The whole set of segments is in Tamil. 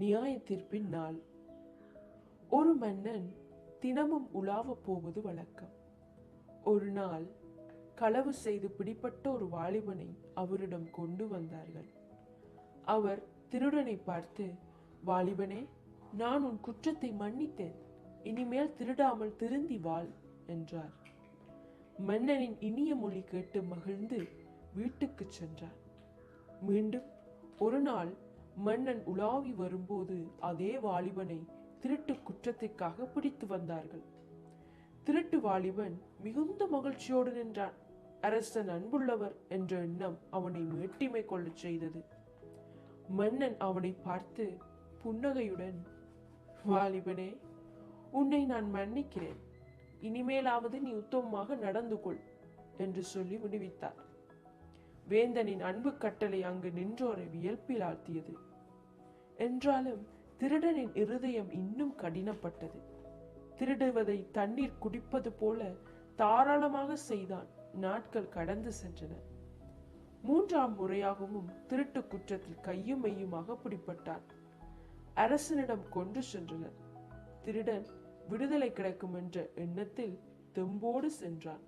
நியாய தீர்ப்பின் நாள். ஒரு மன்னன் தினமும் உலாவப் போவது வழக்கம். ஒரு நாள் களவு செய்து பிடிப்பட்ட ஒரு வாலிபனை அவரிடம் கொண்டு வந்தார்கள். அவர் திருடனை பார்த்து, வாலிபனே, நான் உன் குற்றத்தை மன்னித்தேன், இனிமேல் திருடாமல் திருந்தி வாழ் என்றார். மன்னனின் இனிய மொழி கேட்டு மகிழ்ந்து வீட்டுக்கு சென்றார். மீண்டும் ஒரு நாள் மன்னன் உலாவி வரும்போது அதே வாலிபனை திருட்டு குற்றத்திற்காக பிடித்து வந்தார்கள். திருட்டு வாலிபன் மிகுந்த மகிழ்ச்சியோடு நின்றான். அரசன் அன்புள்ளவர் என்ற எண்ணம் அவனை மேட்டிமை கொள்ளச் செய்தது. மன்னன் அவனை பார்த்து புன்னகையுடன், வாலிபனே, உன்னை நான் மன்னிக்கிறேன், இனிமேலாவது நீ உத்தமமாக நடந்து கொள் என்று சொல்லி விடுவித்தார். வேந்தனின் அன்பு கட்டளை அங்கு நின்றோரை வியப்பில் ஆழ்த்தியது. என்றாலும் திருடனின் இருதயம் இன்னும் கடினப்பட்டது. திருடுவதை தண்ணீர் குடிப்பது போல தாராளமாக செய்தான். நாட்கள் கடந்து சென்றன. 3ஆம் முறையாகவும் திருட்டு குற்றத்தில் கையும் மெய்யுமாக பிடிப்பட்டான். அரசனிடம் கொண்டு சென்றனர். திருடன் விடுதலை கிடைக்கும் என்ற எண்ணத்தில் தெம்போடு சென்றான்.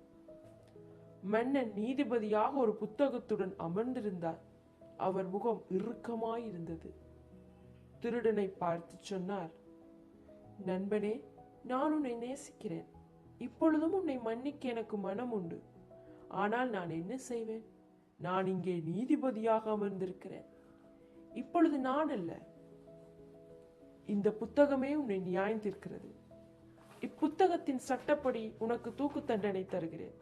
மன்னன் நீதிபதியாக ஒரு புத்தகத்துடன் அமர்ந்திருந்தார். அவர் முகம் இறுக்கமாயிருந்தது. திருடனை பார்த்து சொன்னார், நண்பனே, நான் உன்னை நேசிக்கிறேன். இப்பொழுதும் உன்னை மன்னிக்க எனக்கு மனம் உண்டு. ஆனால் நான் என்ன செய்வேன்? நான் இங்கே நீதிபதியாக அமர்ந்திருக்கிறேன். இப்பொழுது நான் அல்ல, இந்த புத்தகமே உன்னை நியாயம் தீர்க்கிறது. இப்புத்தகத்தின் சட்டப்படி உனக்கு தூக்கு தண்டனை தருகிறேன்.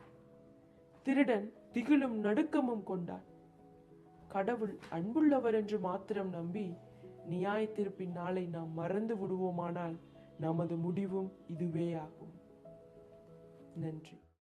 திருடன் திகிலும் நடுக்கமும் கொண்டான். கடவுள் அன்புள்ளவர் என்று மாத்திரம் நம்பி நியாய தீர்ப்பின் நாளை நாம் மறந்து விடுவோமானால் நமது முடிவும் இதுவே ஆகும். நன்றி.